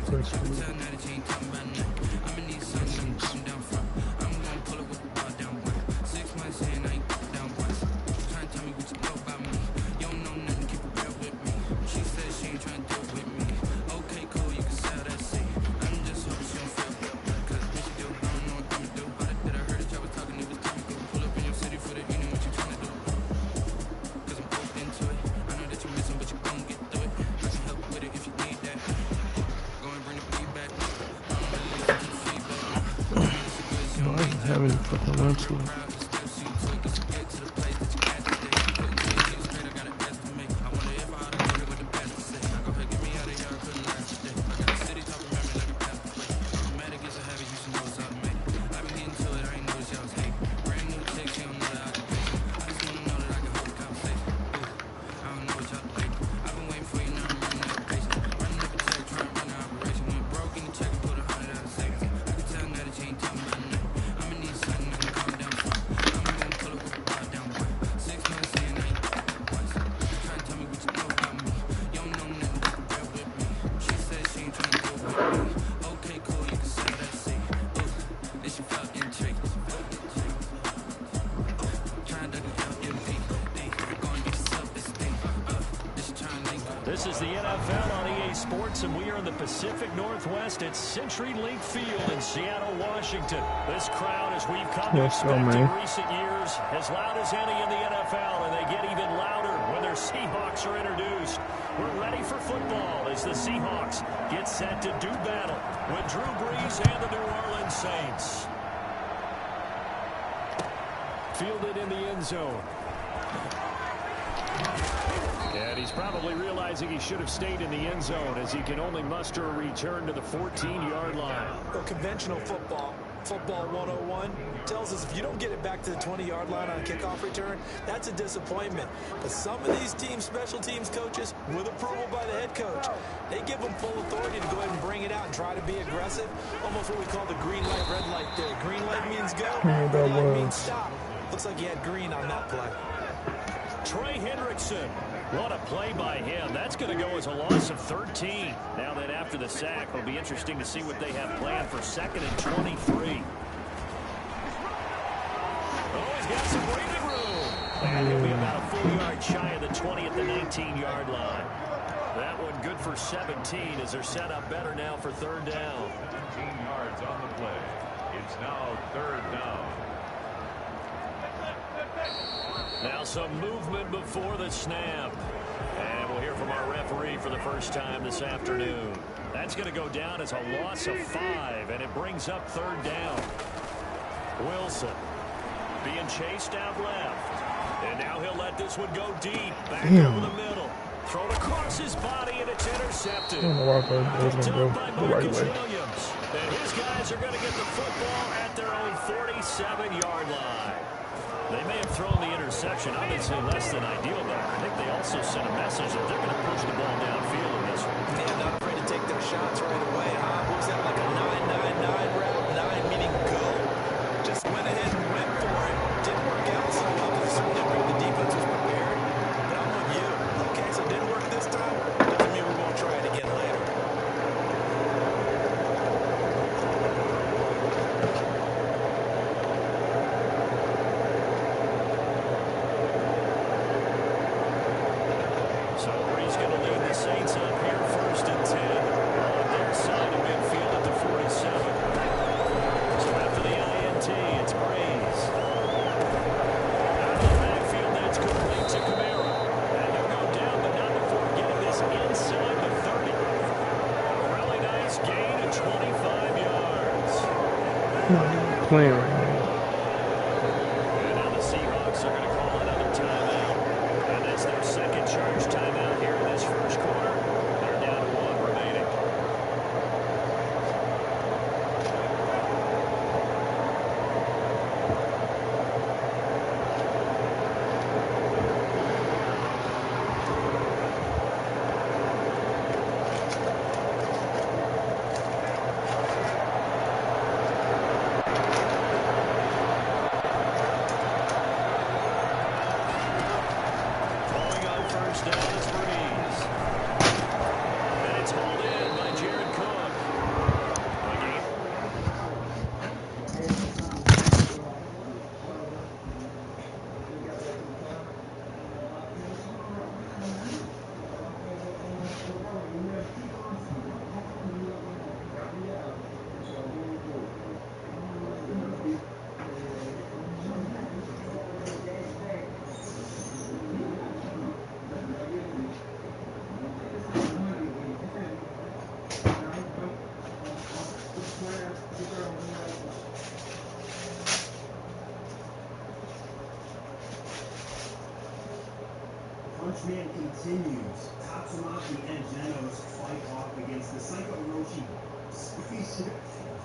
First having fucking lunch with. This is the NFL on EA Sports, and we are in the Pacific Northwest at CenturyLink Field in Seattle, Washington. This crowd, as we've come to expect in recent years, as loud as any in the NFL, and they get even louder when their Seahawks are introduced. We're ready for football as the Seahawks get set to do battle with Drew Brees and the New Orleans Saints. Fielded in the end zone. And he's probably realizing he should have stayed in the end zone as he can only muster a return to the 14-yard line. Well, conventional football 101, tells us if you don't get it back to the 20-yard line on a kickoff return, that's a disappointment. But some of these teams, special teams coaches, with approval by the head coach, they give them full authority to go ahead and bring it out and try to be aggressive. Almost what we call the green light, red light there. Green light means go, red light means stop. Looks like he had green on that play. Trey Hendrickson. What a play by him. That's going to go as a loss of 13. Now then, after the sack, it'll be interesting to see what they have planned for 2nd and 23. Oh, he's got some breathing room. And he'll be about a full yard shy of the 20 at the 19-yard line. That one good for 17 as they're set up better now for 3rd down. 17 yards on the play. It's now 3rd down. Now some movement before the snap. And we'll hear from our referee for the first time this afternoon. That's going to go down as a loss of 5, and it brings up 3rd down. Wilson being chased out left. And now he'll let this one go deep. Back over the middle. Thrown across his body, and it's intercepted. Picked up by Marcus Williams. And his guys are going to get the football at their own 47-yard line. They may have thrown the interception, obviously less than ideal, but I think they also sent a message that they're going to push the ball downfield in this one. Yeah, not afraid to take their shots right away, huh? What was that, like a 9-9-9 route? 9 meaning go. Just went ahead and went for it. Didn't work out so well because certainly the defense was prepared. But I'm with you. Okay, so it didn't work this time. Doesn't mean we won't try it again later. Saints up here 1st and 10 on their side of midfield at the 47. So after the INT, it's Brees. Out of the backfield, that's complete to Kamara. And he'll go down, but not before getting this inside the 30. Really nice gain of 25 yards. Playing right now. And now the Seahawks are going to call another timeout. And that's their 2nd charge timeout here in this first quarter. They're down to 1 remaining. man continues. Tatsumaki and Geno's fight off against the Psycho Roshi spaceship.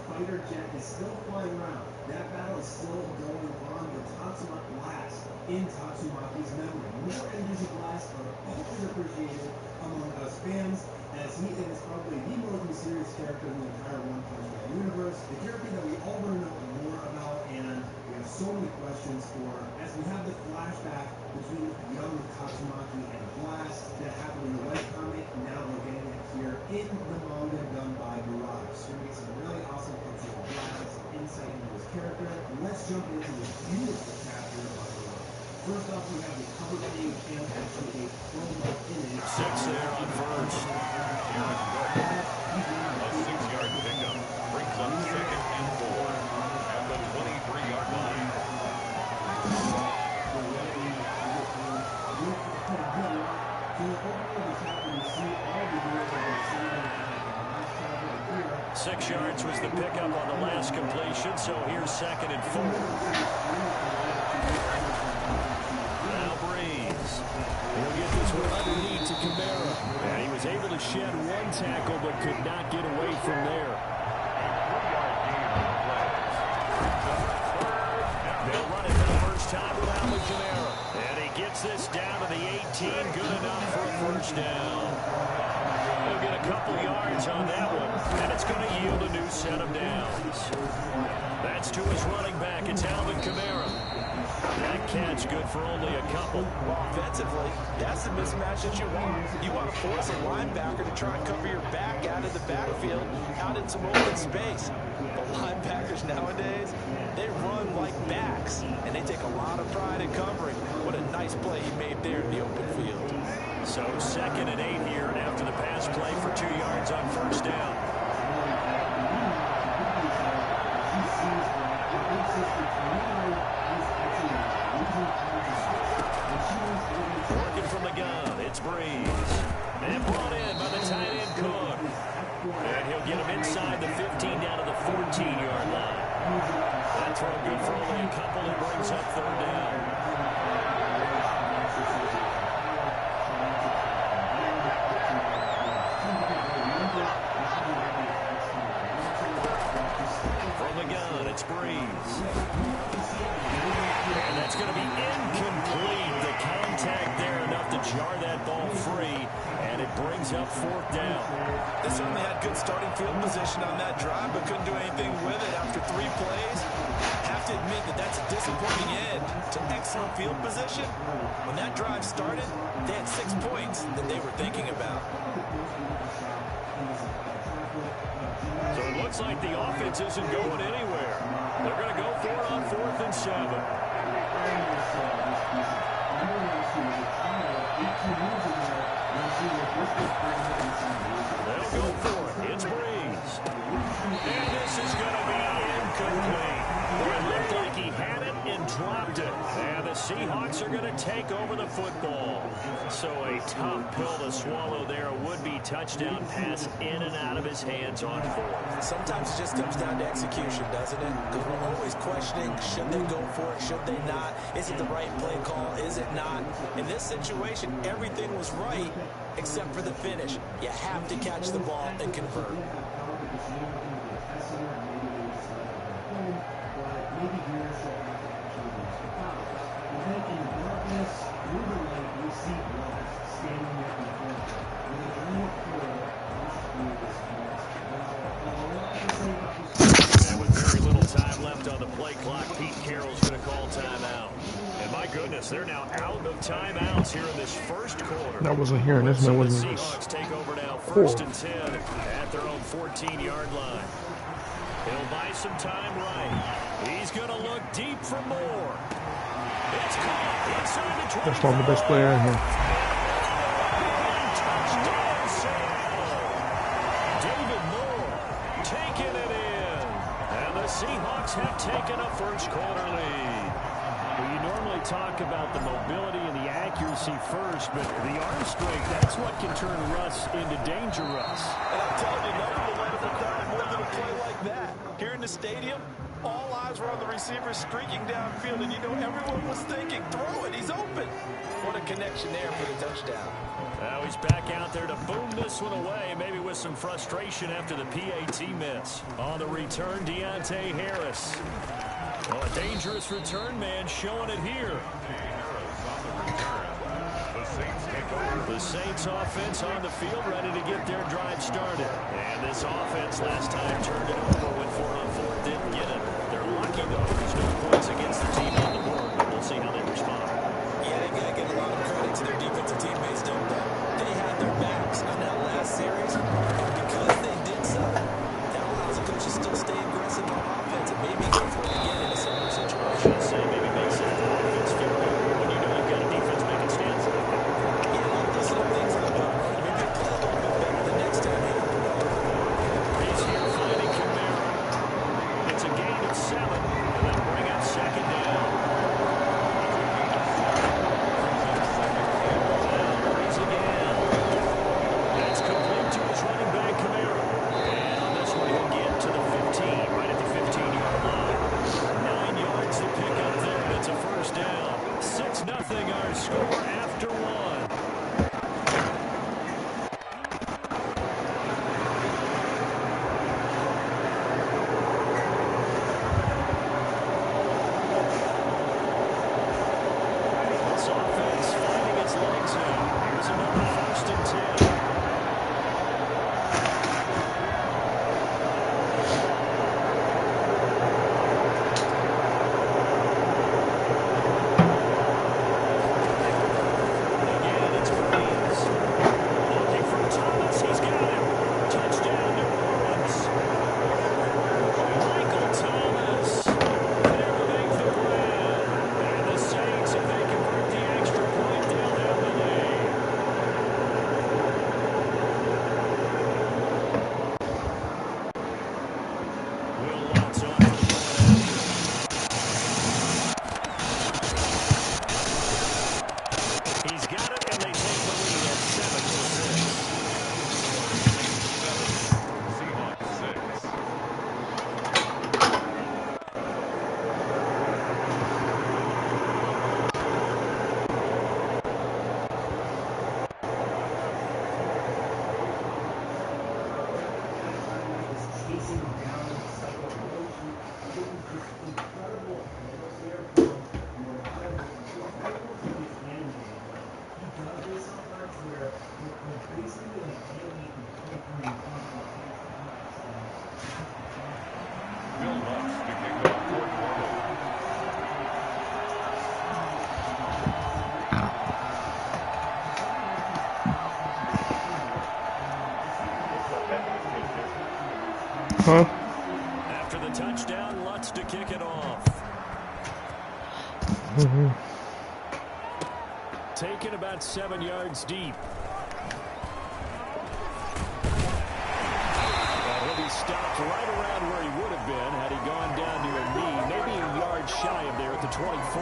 Fighter jet is still flying around. That battle is still going on, but Tatsumaki blasts in Tatsumaki's memory. More energy blasts are always appreciated among us fans, as he is probably the most mysterious character in the entire One Punch Man universe. The character that we all want to know more about, and we have so many questions for, as we have the flashback between young Tatsumaki and Blast that happened in the webcomic. Now we're getting it here in the manga done by Murata. So we get some really awesome pictures of Blast, some insight into his character. Let's jump into this beautiful chapter by Murata. First off, we have the cover page and actually a promo image. 6 there on first. Aaron Gordon. A 6-yard pickup brings up 2nd and 4 at the 23-yard line. Six yards was the pickup on the last completion, so here's 2nd and 4. Now Breeze. He'll get this one underneath to Camara. And he was able to shed one tackle, but could not get away from there. They'll run it for the first time without Camara. And he gets this down to the 18. Good enough for a first down. He'll get a couple yards on that one, and it's going to yield a new set of downs. That's to his running back. It's Alvin Kamara. That catch good for only a couple. Well, offensively, that's the mismatch that you want. You want to force a linebacker to try and cover your back out of the backfield, out in some open space. But linebackers nowadays, they run like backs, and they take a lot of pride in covering. What a nice play he made there in the open field. So 2nd and 8 here after the pass play for 2 yards on first down. Working from the gun, it's Breeze. And brought in by the tight end Cook. And he'll get him inside the 15 down to the 14-yard line. That throw good for only a couple and brings up 3rd down. It's Breeze. And that's going to be incomplete. The contact there enough to jar that ball free, and it brings up 4th down. They certainly had good starting field position on that drive, but couldn't do anything with it after 3 plays. Have to admit that that's a disappointing end to excellent field position. When that drive started, they had 6 points that they were thinking about. So it looks like the offense isn't going anywhere. They're going to go for it on 4th and 7. They'll go for it. It's Breeze. And this is going to be incomplete. Boy, it looked like he had it and dropped it. And the Seahawks are going to take over the football. So a tough pill to swallow there. A would-be touchdown pass in and out of his hands on 4th. Sometimes it just comes down to execution, doesn't it? Because we're always questioning, should they go for it, should they not? Is it the right play call? Is it not? In this situation, everything was right except for the finish. You have to catch the ball and convert. And with very little time left on the play clock, Pete Carroll's going to call timeout. And my goodness, they're now out of timeouts here in this first quarter. I wasn't hearing this, man. The Wasn't Seahawks take over now, 1st and 10 at their own 14-yard line. He'll buy some time right. He's going to look deep for more. It's caught inside the 20. That's one of the best player in here. Touchdown, Seattle. David Moore taking it in. And the Seahawks have taken a first quarter lead. Well, you normally talk about the mobility and the accuracy first, but the arm strength, that's what can turn Russ into danger Russ. And I'm telling you, nothing will let it require more than a play like that. Here in the stadium, all eyes were on the receiver streaking downfield, and you know everyone was thinking, throw it, he's open. What a connection there for the touchdown. Now he's back out there to boom this one away, maybe with some frustration after the PAT miss. On the return, Deontay Harris. Oh, a dangerous return man showing it here. The Saints offense on the field, ready to get their drive started. And this offense last time turned it over when 4-on-4 didn't get it. They're lucky, though. There's no points against the team on the board, but we'll see how they respond. Yeah, they got to give a lot of credit to their defensive teammates, don't they? They had their backs on that last series. Because they did so, that allows the coaches to still stay aggressive on offense and maybe go for it again in a similar situation. I'd say maybe makes sense to offense feel good when you know you've got a defense making stands like that. Yeah, like those little things that maybe you play a little bit better the next time you have the ball. He's here finding Kamara. It's a gain of 7, and then bring up second down. He's again. That's complete to his running back, Kamara. And on this one, he'll get to the 15, right at the 15-yard line. 9 yards to pick up there, and it's a first down. 6-0 our score after 1. This offense finding its legs now. Here's another 1st and 10. Again, it's Breeze. Looking for Thomas. He's got him. Touchdown, New Orleans. Michael Thomas. There to make the grab. And the Saints, if they convert the extra point, they'll have the lead. Will Lutz on for the point after. He's got it, and they take the lead at 7-6. Seahawks 6. Chasing down Cycle Roshi, getting this incredible atmosphere from Morales. He does this sometimes where we're basically like alienating the play from Bill Lutz to kick off for Florida. Huh? After the touchdown, Lutz to kick it off. Taken about 7 yards deep. And he'll be stopped right around where he would have been had he gone down to a knee, maybe a yard shy of there at the 24.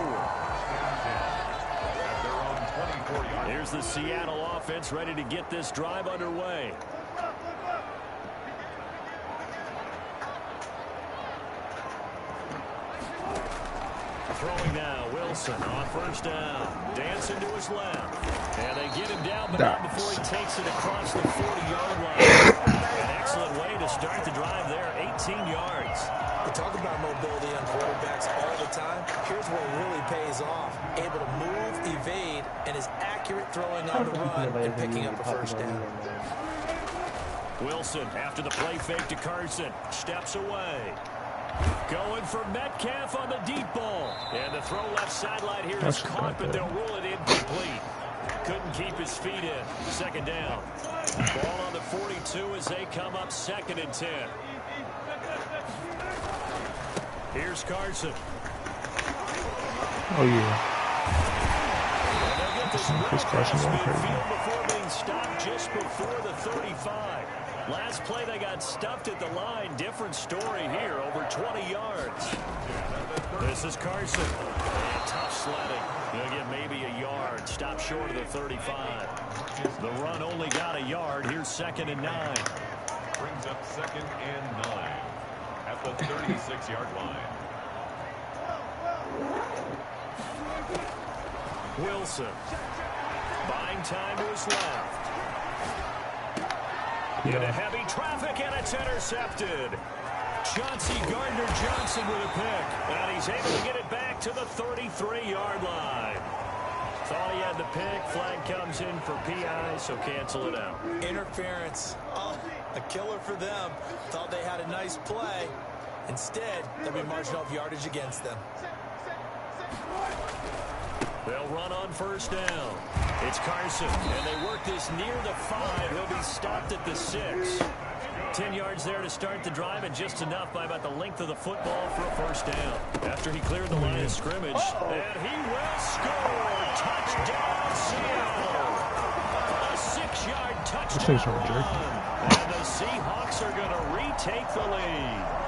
At their own 24-yard. Here's the Seattle offense ready to get this drive underway. Throwing now, Wilson on 1st down. Dancing to his left. And they get him down, but not before he takes it across the 40-yard line. An excellent way to start the drive there, 18 yards. We talk about mobility on quarterbacks all the time. Here's where it really pays off. Able to move, evade, and is accurate throwing on the run and picking up a 1st down. Wilson, after the play fake to Carson, steps away. Going for Metcalf on the deep ball. And the throw left sideline here is caught, but they'll rule it incomplete. Couldn't keep his feet in. 2nd down. Ball on the 42 as they come up 2nd and 10. Here's Carson. Oh, yeah. And they'll get this Chris Carson going crazy. midfield before being stopped just before the 35. Last play, they got stuffed at the line. Different story here, over 20 yards. This is Carson. And tough sledding. He'll get maybe a yard. Stop short of the 35. The run only got a yard. Here's 2nd and 9. Brings up 2nd and 9 at the 36-yard line. Wilson. Buying time to his left. Into heavy traffic, and it's intercepted. Chauncey Gardner-Johnson with a pick. And he's able to get it back to the 33-yard line. Thought he had the pick. Flag comes in for PI, so cancel it out. Interference. Oh, a killer for them. Thought they had a nice play. Instead, they'll be marginal of yardage against them. They'll run on first down. It's Carson, and they work this near the 5. He'll be stopped at the 6. 10 yards there to start the drive, and just enough by about the length of the football for a first down. After he cleared the line of scrimmage, and he will score. Touchdown, Seattle. A 6-yard touchdown run. And the Seahawks are going to retake the lead.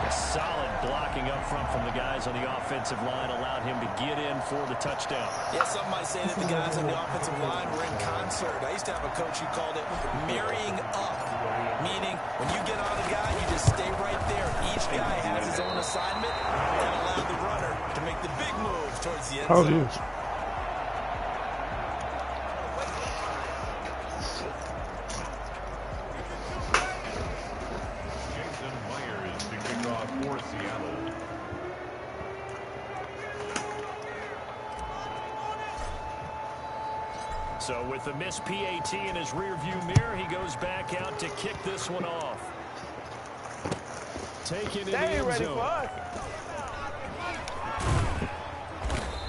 A solid blocking up front from the guys on the offensive line allowed him to get in for the touchdown. Yeah, some might say that the guys on the offensive line were in concert. I used to have a coach who called it marrying up, meaning when you get on a guy, you just stay right there. Each guy has his own assignment and allow the runner to make the big move towards the end zone. For Seattle. So with the missed PAT in his rearview mirror, he goes back out to kick this one off. Taken in the end zone.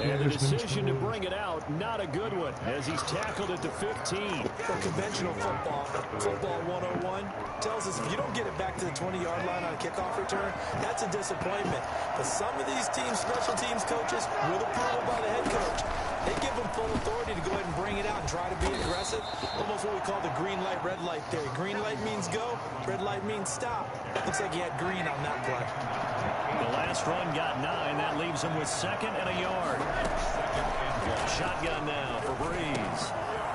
And the decision to bring it out, not a good one, as he's tackled at the 15. For conventional football 101 tells us if you don't get it back to the 20-yard line on a kickoff return, that's a disappointment. But some of these teams, special teams coaches, with approval by the head coach, they give them full authority to go ahead and bring it out and try to be aggressive. Almost what we call the green light, red light theory. Green light means go, red light means stop. Looks like he had green on that play. The last run got 9. That leaves him with 2nd and a yard. Shotgun now for Breeze.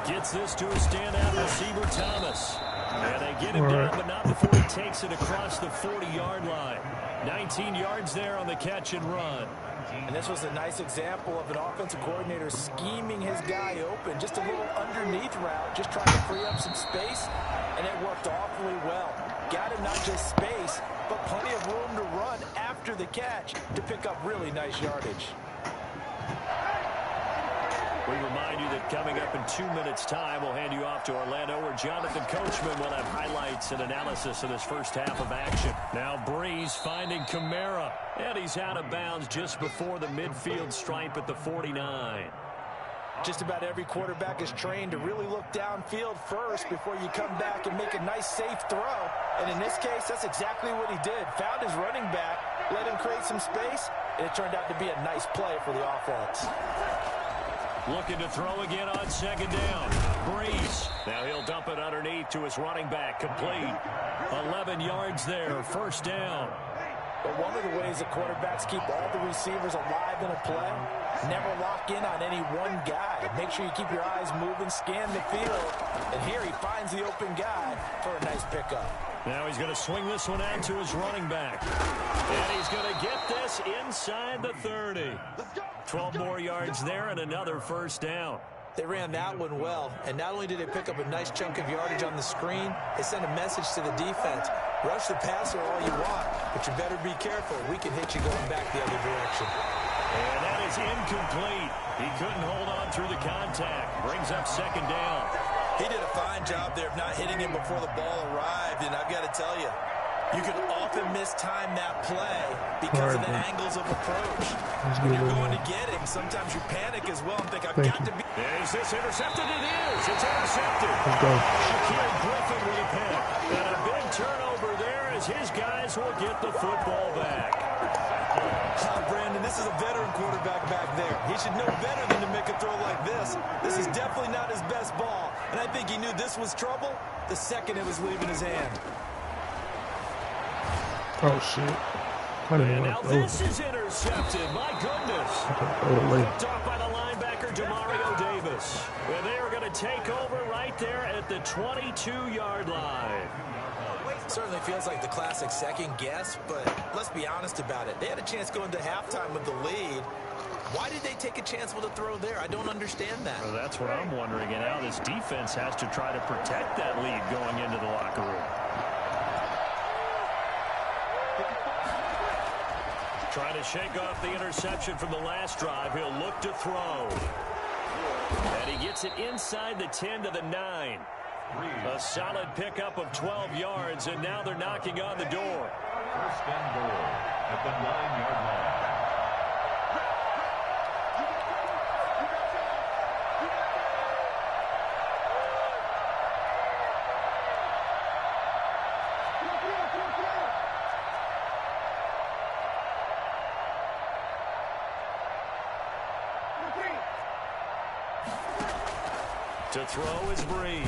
Gets this to a standout receiver, Thomas. And they get him down, but not before he takes it across the 40-yard line. 19 yards there on the catch and run. And this was a nice example of an offensive coordinator scheming his guy open. Just a little underneath route, just trying to free up some space, and it worked awfully well. Got him not just space, but plenty of room to run after the catch to pick up really nice yardage. We remind you that coming up in 2 minutes' time, we'll hand you off to Orlando, where Jonathan Coachman will have highlights and analysis of this first half of action. Now Breeze finding Kamara, and he's out of bounds just before the midfield stripe at the 49. Just about every quarterback is trained to really look downfield first before you come back and make a nice, safe throw. And in this case, that's exactly what he did. Found his running back, let him create some space, and it turned out to be a nice play for the offense. Looking to throw again on 2nd down. Breeze. Now he'll dump it underneath to his running back. Complete. 11 yards there. First down. But one of the ways that quarterbacks keep all the receivers alive in a play, never lock in on any one guy. Make sure you keep your eyes moving, scan the field. And here he finds the open guy for a nice pickup. Now he's going to swing this one out to his running back. And he's going to get this inside the 30. 12 more yards there and another first down. They ran that one well, and not only did they pick up a nice chunk of yardage on the screen, they sent a message to the defense. Rush the passer all you want, but you better be careful. We can hit you going back the other direction. And that is incomplete. He couldn't hold on through the contact. Brings up 2nd down. He did a fine job there of not hitting him before the ball arrived, and I've got to tell you, you can often mistime that play because of the angles of approach. When you're going to get him, sometimes you panic as well and think, I've got to be... Is this intercepted? It is. It's intercepted. Let's go. Shaquille Griffin with a pick. And a big turnover there as his guys will get the football back. Brandon, this is a veteran quarterback back there. He should know better than to make a throw like this. This is definitely not his best ball. And I think he knew this was trouble the second it was leaving his hand. Oh, shit. I didn't And know now that. this is intercepted. My goodness. Picked off by the linebacker, Demario Davis. And they are going to take over right there at the 22-yard line. Certainly feels like the classic second guess, but let's be honest about it. They had a chance going to halftime with the lead. Why did they take a chance with a throw there? I don't understand that. Well, that's what I'm wondering, and now this defense has to try to protect that lead going into the locker room. Trying to shake off the interception from the last drive. He'll look to throw. And he gets it inside the 10 to the 9. A solid pickup of 12 yards, and now they're knocking on the door. First and goal at the 9-yard line. To throw is Breeze.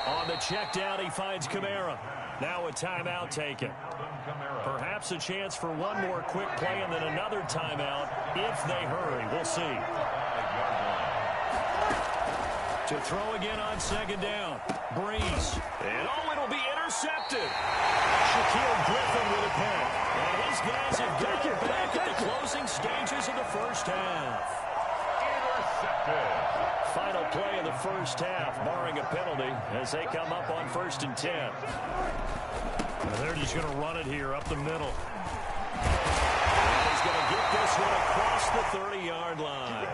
On the check down, he finds Kamara. Now a timeout taken. Perhaps a chance for one more quick play and then another timeout if they hurry. We'll see. To throw again on second down. Breeze. And it'll be intercepted. Shaquille Griffin with a pick. And his guys have got it back at the closing stages of the first half. Final play of the first half, barring a penalty, as they come up on 1st and 10. And they're just going to run it here up the middle. He's going to get this one across the 30-yard line.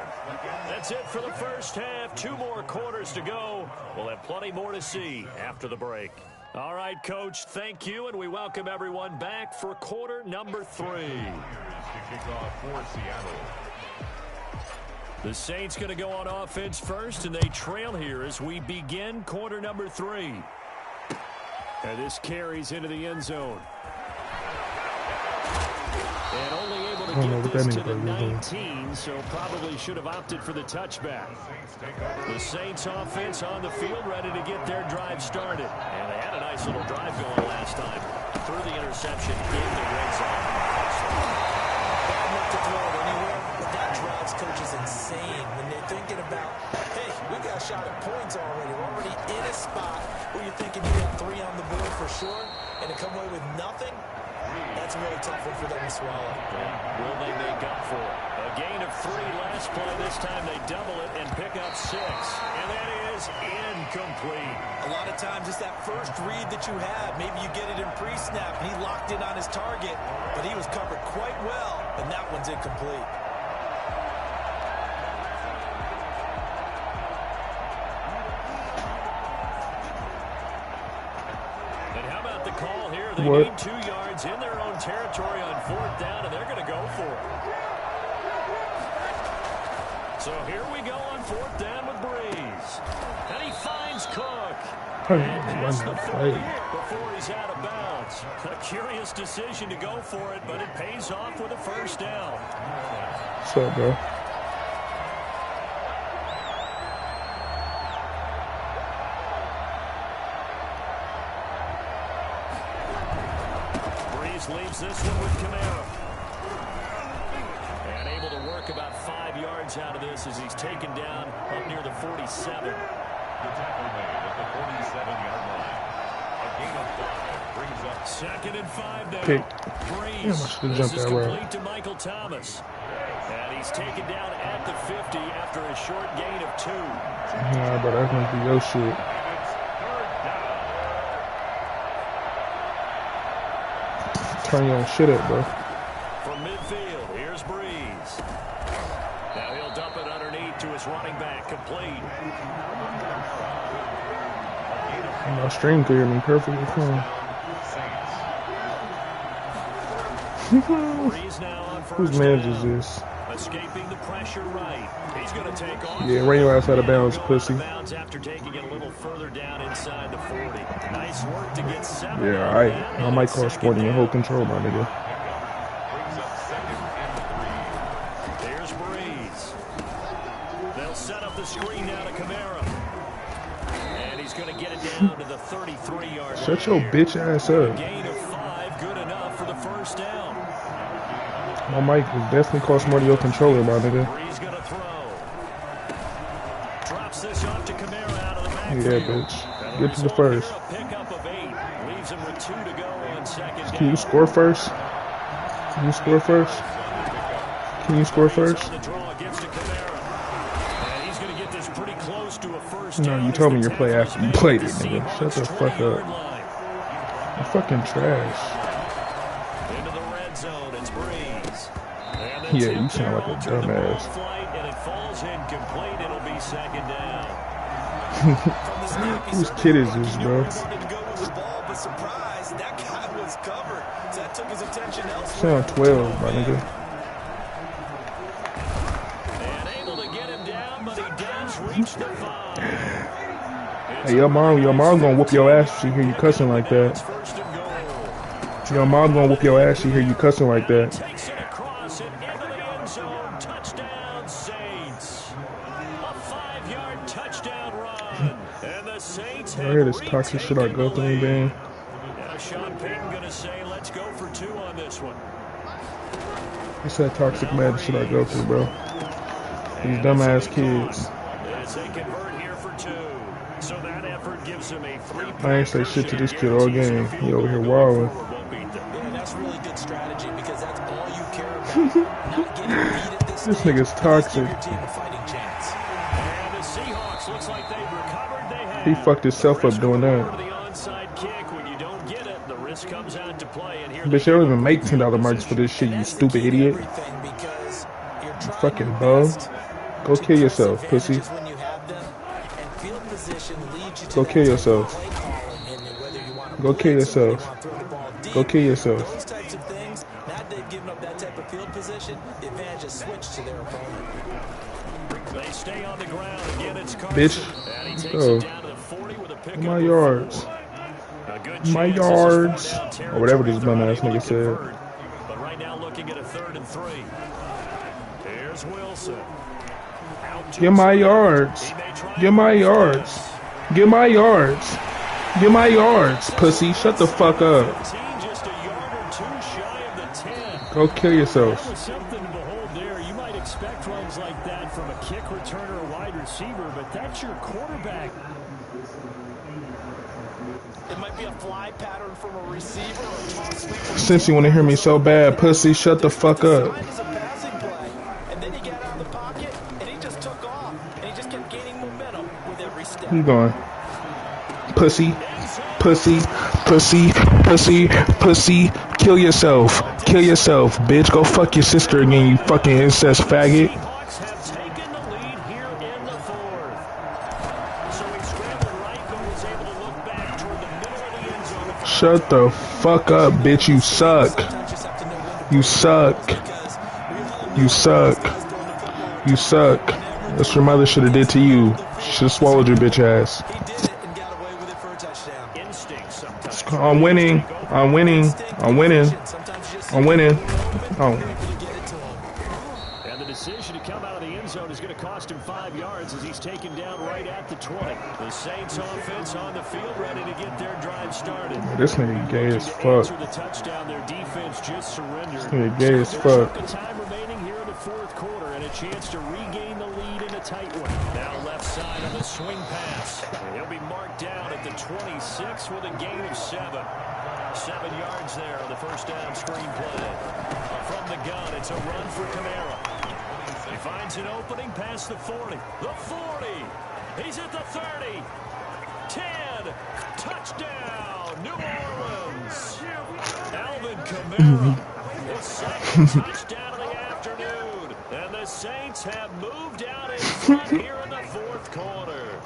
That's it for the first half. 2 more quarters to go. We'll have plenty more to see after the break. All right, Coach, thank you, and we welcome everyone back for quarter number 3. To kick off for Seattle. The Saints going to go on offense first, and they trail here as we begin quarter number 3. And this carries into the end zone. And only able to get this to the 19, so probably should have opted for the touchback. The Saints offense on the field, ready to get their drive started. And they had a nice little drive going last time. Through the interception in the red zone. Bad enough to throw it anywhere, but that drives coaches insane when they're thinking about, hey, we got a shot at points already. We're already in a spot where you're thinking you got 3 on the board for sure, and to come away with nothing, that's a really tough one for them to swallow. Will they make up for it? A gain of 3 last play. This time they double it and pick up 6. And that is incomplete. A lot of times it's that first read that you have. Maybe you get it in pre-snap, and he locked in on his target, but he was covered quite well, and that one's incomplete. And how about the call here? They need 2 yards in their own territory on 4th down, and they're going to go for it. So here we go on 4th down with Breeze. And he finds Cook. And just the 40 before he's out of bounds. A curious decision to go for it, but it pays off with a first down. What's up, bro? Breeze leaves this one with Kamara. And able to work about 5 yards out of this as he's taken down up near the 47. The tackle made at the 47-yard line. A gain of 5 brings up 2nd and 5 now. Pick. Breeze. This is complete to Michael Thomas. And he's taken down at the 50 after a short gain of 2. Nah, but that's going to be your shit. Turn your own shit up, bro. From midfield, here's Breeze. Now he'll dump it underneath to his running back, complete. My stream cleared me perfectly fine. Breeze now on first Whose man's is down. this? Escaping the pressure right. He's going to take off. Yeah, run your ass out of bounds, pussy. After taking it a little further down inside the 40. Nice work to get 7. Yeah, alright. I might call Sporting the whole control, my nigga. Here's Breeze. They'll set up the screen now to Kamara. And he's going to get it down to the 33-yard line. Shut your bitch ass up. Gain of 5, good enough for the first down. My mic will definitely cost more to your controller, my nigga. Breeze going to throw. Drops this off to Kamara out of the backfield. Yeah, bitch. Get to the first. A pickup of 8. Leaves him with 2 to go. on second down. Can you score first? Can you score first? Can you score first? On the draw, gives to Kamara. And he's going to get this pretty close to a first No, down you as told the me your play tackle's after you made played at it, the nigga. Shut the Seahawks fuck 20-yard up. line. You're fucking trash. Into the red zone, it's Breeze. And the Yeah, tip you sound there like a altered the ball dumbass. flight, and it falls incomplete. It'll be second down. Whose kid is this, bro? Wanted to go with the ball, but surprise, that guy was covered. So that took his attention elsewhere. Sound 12, my nigga. And able to get him down, but he does reach the 5. Hey, your mom gonna whoop your ass if she hear you cussing like that. First and goal. Your mom gonna whoop your ass if she hear you cussing like that. Takes it across and into the end zone. Touchdown, Saints. A 5-yard touchdown run. And the Saints I have hear this toxic shit I go through, man. Now Sean Payton going to say, let's go for 2 on this one. It's that toxic mad shit I go through, bro. These dumbass kids. As they convert here for 2. So that effort gives him a 3-point I ain't say shit to this kid all game. He over here wilding. Yeah, that's really good strategy because that's all you care about. Not getting beat at this This stage. nigga's toxic. Give your team a fighting chance. And the Seahawks looks like they've recovered. They have. He fucked himself up doing that. The onside kick. When you don't get it, the risk comes out to play. And here Bitch, they don't even make $10 merch for this shit, you stupid idiot. Because you're trying Fucking your bum. best Go to kill press yourself, pussy. advantages when you have them, and field position leads you to Go that kill type of yourself. play calling, and whether you want to Go kill blitz or whether you yourself. want to throw the ball deep, Go kill yourself. those types of things, now that they've given up that type of field position, the advantage is switched to their opponent. they stay on the ground again, it's Carson. Bitch. And he takes Go. it down to the 40 with a pick My up yards. A good My chance this is yards. fourth down Or whatever this territory. dumbass They're nigga said. convert, But right now looking at a 3rd and 3. Here's Wilson. Out to Get my his left. yards. He may try Get and my reach yards. this. Get my yards. Get my yards, pussy. Shut the fuck up. 15, just a yard or 2 shy of the 10. Go kill yourself. That was something to behold there. You might expect runs like that from a kick returner or wide receiver, but that's your quarterback. It might be a fly pattern from a receiver or a toss sweep. Since you want to hear me so bad, pussy, shut the fuck up. Designed as a passing play, and then he got out of the pocket, and he just took off, and he just kept gaining momentum with every step. You going? Pussy, pussy, pussy, pussy, pussy. Kill yourself. Kill yourself, bitch. Go fuck your sister again, you fucking incest faggot. Seahawks have taken the lead here in the 4th. So he scrambled right, but was able to look back toward the middle of the end zone. Shut the fuck up, bitch. You suck. You suck. You suck. You suck. That's what your mother should have did to you. She should have swallowed your bitch ass. He did it and got away with it for a touchdown. Instinct sometimes. I'm winning. I'm winning. I'm winning. I'm winning. Oh. And the decision to come out of the end zone is going to cost him 5 yards as he's taken down right at the 20. The Saints offense on the field ready to get their drive started. This nigga gay as To fuck. answer the touchdown, their defense just surrendered. This nigga gay as So fuck. there's a chunk of time remaining here in the 4th quarter and a chance to regain the lead in a tight one. Now left side on the swing pass. He'll be marked down at the 26 with a gain of 7. 7 yards there on the first down screen play. From the gun, it's a run for Kamara. He finds an opening past the 40. The 40. He's at the 30. 10. Touchdown, New Orleans. Alvin Kamara. His second touchdown of the afternoon. And the Saints have moved out in front here in the 4th quarter.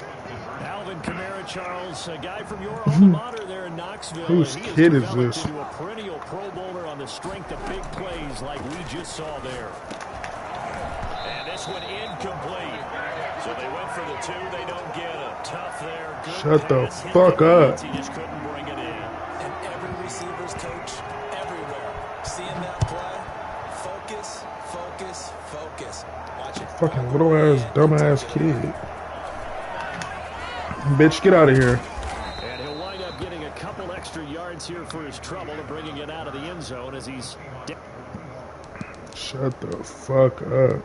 Alvin Kamara, Charles, a guy from your alma mater there in Knoxville. Whose and he kid is developed this? into a perennial Pro Bowler on the strength of big plays like we just saw there. And this one incomplete. So they went for the 2. They don't get it. Tough there. Good Shut the pass, hit fuck the up. beats. He just couldn't bring it in. And every receiver's coach, everywhere, seeing that play, focus, focus, focus. Watch it. Fucking little ass, dumb ass kid. Bitch, get out of here. And he'll wind up getting a couple extra yards here for his trouble and bringing it out of the end zone as he's... Shut the fuck up.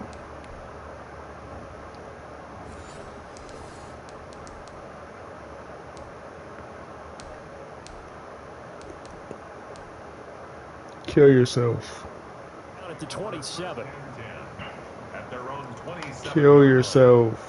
Kill yourself. Out at the 27. At their own 27. Kill yourself.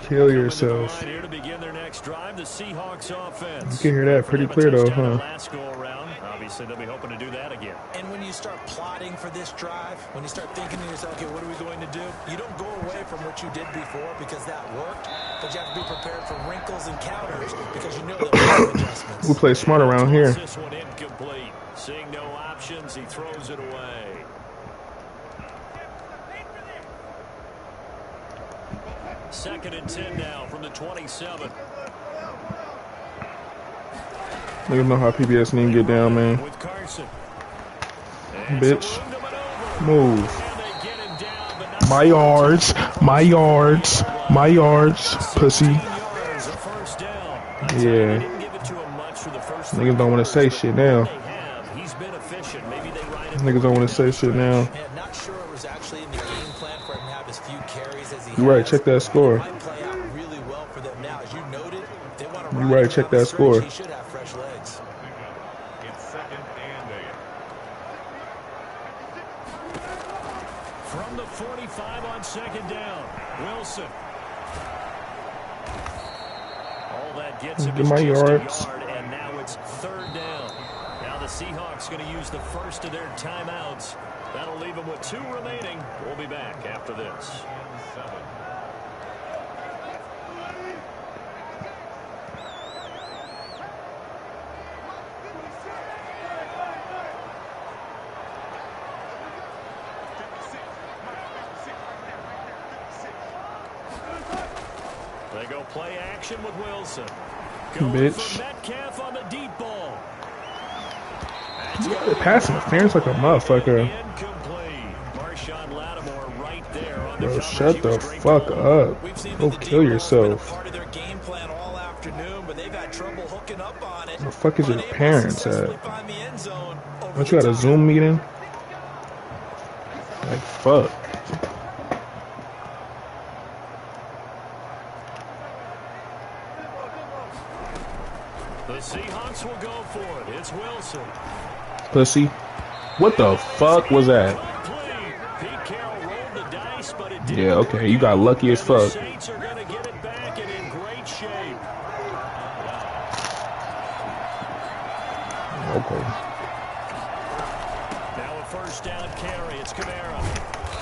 Kill yourself. Here to begin their next drive, the Seahawks offense. You can hear that pretty clear though, huh? Last go around. Obviously, they'll be hoping to do that again. And when you start plotting for this drive, when you start thinking to yourself, okay, what are we going to do? You don't go away from what you did before because that worked, but you have to be prepared for wrinkles and counters because you know that adjustments. We play smart around here. This one incomplete. Seeing no options, he throws it away. Second and 10 now from the 27. Niggas know how PBS need to get down, man. With Carson. Bitch. Move. My yards. My yards. My yards. Pussy. Yeah. Niggas don't want to say shit now. Niggas don't want to say shit now. Not sure it was actually in the game plan for him to have as few carries as he You right, check that score. might play out really well for them now. As you noted, they want to You right, check that score. He should have fresh legs. It's second and 8. From the 45 on second down, Wilson. All that gets him Get is my just a yards. yard, and now it's third down. Now the Seahawks going to use the first of their timeouts. That'll leave them with 2 remaining. We'll be back after this. 7. They go play action with Wilson. Bitch. Metcalf on the deep ball. Pass interference like a motherfucker. Incomplete. Marshawn Lattimore right there on Bro, the shut the fuck up. Go kill yourself. Part of their game plan all afternoon, but they've had trouble hooking up on it. Where the fuck is your Unable to parents at? successfully find the end zone over Don't you got the a top. Zoom meeting? Like, fuck. The Seahawks will go for it. It's Wilson. Pussy. What the fuck was that? Pete Carroll rolled the dice, but it didn't. Yeah, okay, you got lucky as The fuck. Saints are going to get it back and in great shape. Okay. Now a first down carry. It's Kamara.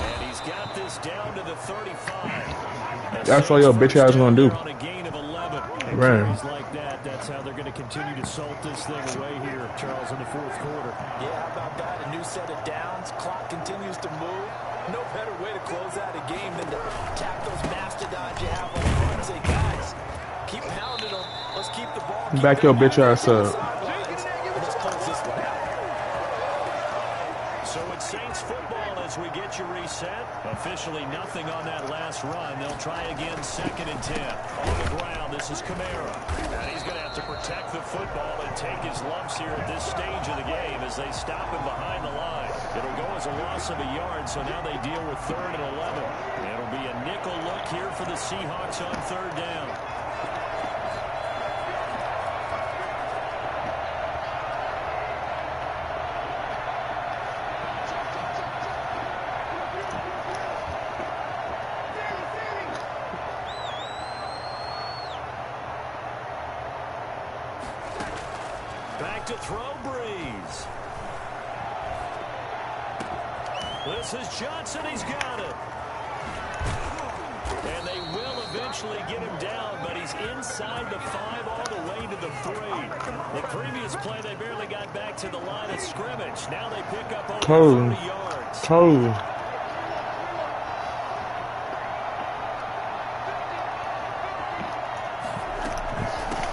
And he's got this down to the 35. That's all your bitch ass gonna do. On a gain of 11. Right. Carries like that, that's how they're going to continue to salt this thing away here, Charles, in the fourth quarter. Yeah, how about that? A new set of downs. Clock continues to move. No better way to close out a game than to tap those mastodons you have on the front and say, guys, keep pounding them. Let's keep the ball. Back your bitch ass up. Let's close this one out. So it's Saints football as we get you reset. Officially nothing on that last run. They'll try again, second and 10. On the ground, this is Kamara. And he's going to have to protect the football and take his lumps here at this stage of the game as they stop him behind the line. It'll go as a loss of a yard, so now they deal with third and 11. It'll be a nickel look here for the Seahawks on third down. Back to throw, Breeze. This is Johnson. He's got it. And they will eventually get him down, but he's inside the 5 all the way to the 3. The previous play, they barely got back to the line of scrimmage. Now they pick up over 30 yards.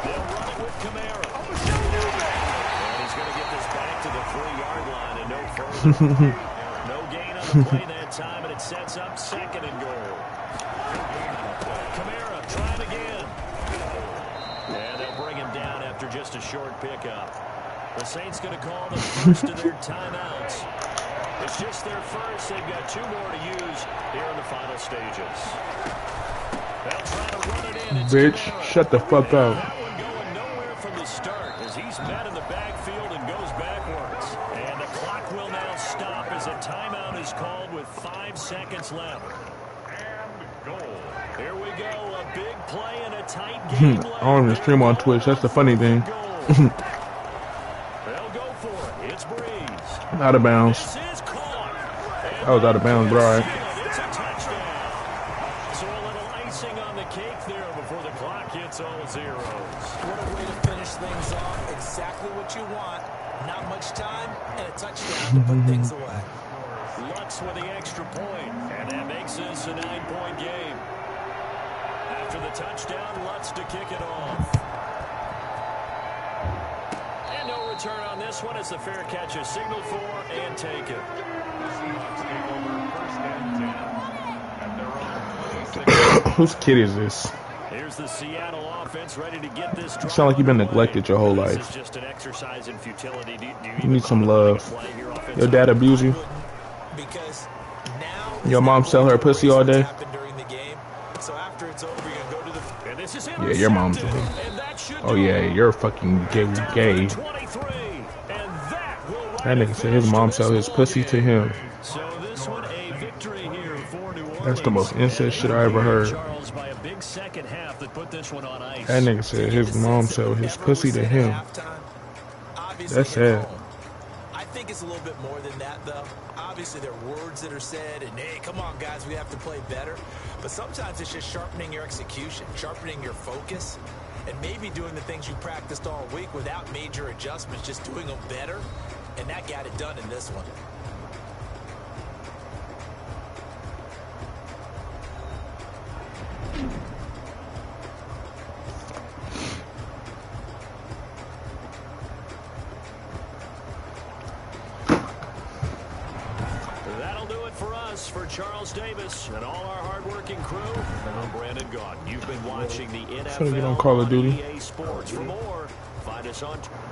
They'll run it with Kamara. And he's going to get this back to the 3-yard line and no further. No gain on the play that time, and it sets up second and goal. Kamara trying again. And they'll bring him down after just a short pickup. The Saints going to call the first of their timeouts. It's just their first. They've got 2 more to use here in the final stages. They'll try to run it in. It's Bitch, Kamara. shut the fuck up. That one going nowhere from the start as as he's met in the backfield and goes backwards. And the clock will now stop as a timeout is called with 5 seconds left. And goal. Here we go, a big play and a tight game. I don't even stream on Twitch. That's the funny thing. They'll go for it. It's Breeze. Out of bounds. This is caught. That was out of bounds, but all right. It's a touchdown. So a little icing on the cake there before the clock hits all zeros. What a way to finish things off. Exactly what you want. Not much time and a touchdown to put things away. Lutz with the extra point, and that makes this a 9-point game. After the touchdown, Lutz to kick it off. And no return on this one as the fair catch is signaled for and taken. The Seahawks take over first and 10 at their own 26. Whose kid is this? Here's the Seattle offense ready to get this. You sound like you've been neglected your whole This life. is just an exercise in futility. You need some love. Your dad abuse you? Because now Your mom sell her pussy all day? during the game. So after it's over, you're going to go to the And this is Yeah, your mom's a intercepted, hoe. and that should Oh do yeah, it. you're fucking gay. Down to 23, and that will write That a nigga said his finish mom to sell this his pussy to ballgame. him. So this one a victory here for New Orleans. That's the most incest shit I ever heard. Charles by a big second half that put this one on ice. That nigga said his mom sell his pussy to him. That's sad. I think it's a little bit more than that, though. Obviously, there are words that are said, and hey, come on, guys, we have to play better. But sometimes it's just sharpening your execution, sharpening your focus, and maybe doing the things you practiced all week without major adjustments, just doing them better. And that got it done in this one. That'll do it for us, for Charles Davis and all our hardworking crew. I'm Brandon Gaudin. You've been watching the NFL Trying to get on Call of Duty. EA Sports. For more, find us on